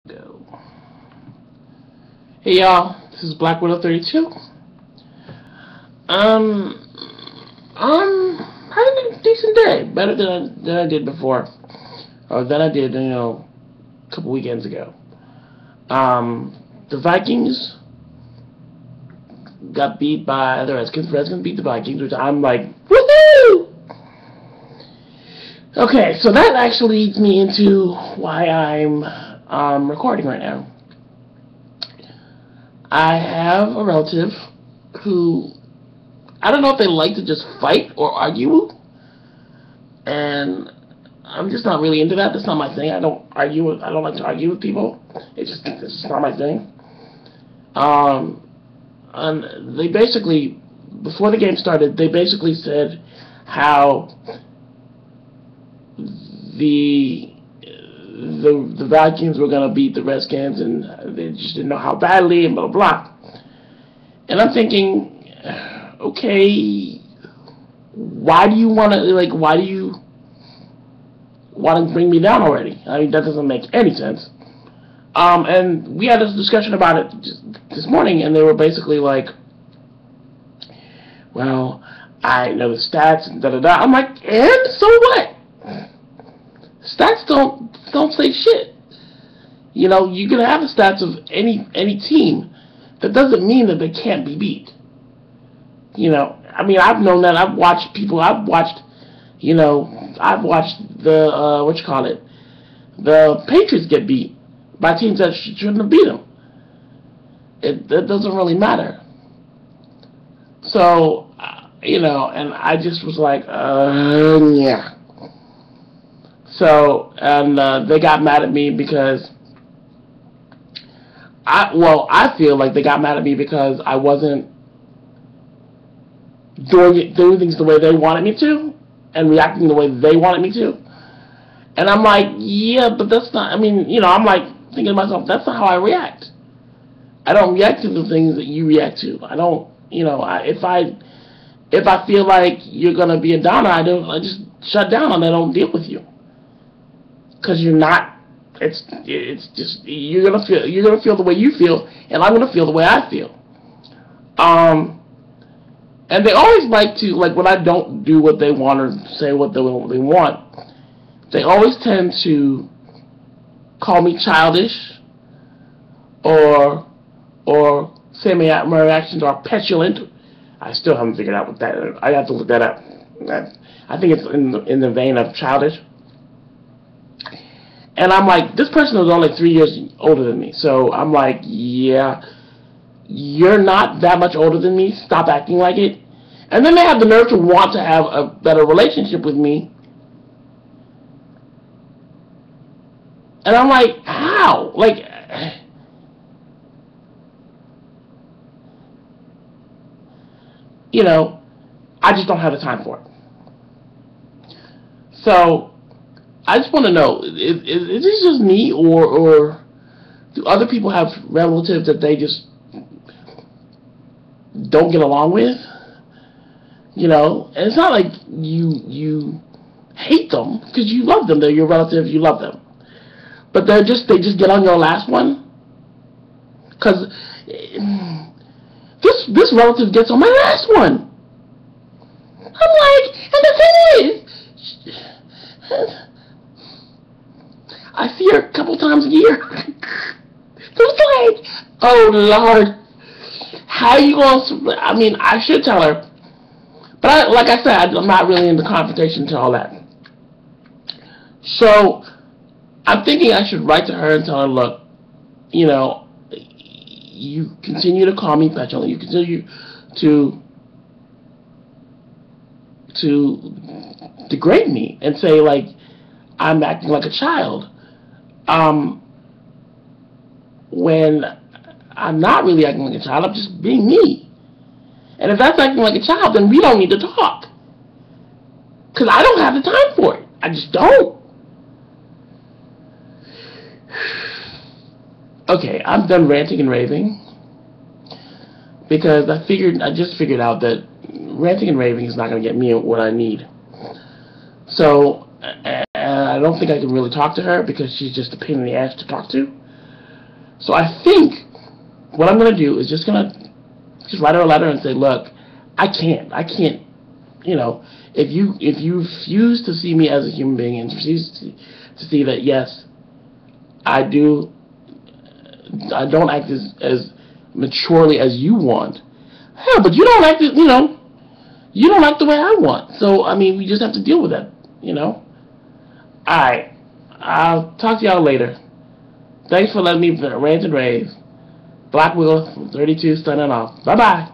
Go. Hey y'all, this is Black Widow 32. Um, I'm having a decent day, better than I did before, or than I did, a couple weekends ago. The Vikings got beat by the Redskins. The Redskins beat the Vikings, which I'm like, woohoo! Okay, so that actually leads me into why I'm recording right now. I have a relative who I don't know if they like to just fight or argue, and I'm just not really into that. That's not my thing. I don't like to argue with people. It's just not my thing. Um, and they basically, before the game started, they basically said how the Vikings were gonna beat the Redskins, and they just didn't know how badly, and blah blah blah. And I'm thinking, okay, why do you want to Why do you want to bring me down already? I mean, that doesn't make any sense. And we had this discussion about it this morning, and they were basically like, well, I know the stats and da da da. I'm like, and so what? Stats don't say shit. You know, you can have the stats of any team. That doesn't mean that they can't be beat. You know, I mean, I've known that. I've watched people. I've watched the what you call it, the Patriots get beat by teams that shouldn't have beat them. It doesn't really matter. So and I just was like, yeah. So they got mad at me because I feel like they got mad at me because I wasn't doing things the way they wanted me to and reacting the way they wanted me to. And I'm like, yeah, but that's not, I mean, I'm like thinking to myself, that's not how I react. I don't react to the things that you react to. I don't, if I feel like you're going to be a downer, I just shut down and I don't deal with you. Because you're not, it's just, you're going to feel the way you feel, and I'm going to feel the way I feel. And they always like to, like, when I don't do what they want or say what they want, they always tend to call me childish or say my reactions are petulant. I still haven't figured out what that is. I have to look that up. I think it's in the vein of childish. And I'm like, this person is only 3 years older than me. So I'm like, yeah, you're not that much older than me. Stop acting like it. And then they have the nerve to want to have a better relationship with me. And I'm like, how? Like, I just don't have the time for it. So, I just want to know, is this just me, or do other people have relatives that they just don't get along with? And it's not like you hate them, because you love them. They're your relative, you love them. But they just get on your last one, because this relative gets on my last one. I'm like, and the thing is, I see her a couple times a year. It's like, oh Lord, how you gonna? I mean, I should tell her, but like I said, I'm not really into confrontation to all that. So I'm thinking I should write to her and tell her, look, you continue to call me petulant. You continue to degrade me and say, like, I'm acting like a child. When I'm not really acting like a child, I'm just being me. And if that's acting like a child, then we don't need to talk. Because I don't have the time for it. I just don't. Okay, I'm done ranting and raving. Because I just figured out that ranting and raving is not going to get me what I need. So, I don't think I can really talk to her because she's just a pain in the ass to talk to. So I think what I'm gonna do is just write her a letter and say, look, I can't, you know, if you refuse to see me as a human being and refuse to see that, yes, I don't act as maturely as you want. Hell, but you don't act, you don't act the way I want. So I mean, we just have to deal with that, you know. All right, I'll talk to y'all later. Thanks for letting me rant and rave. Black Will from 32 signing off. Bye bye.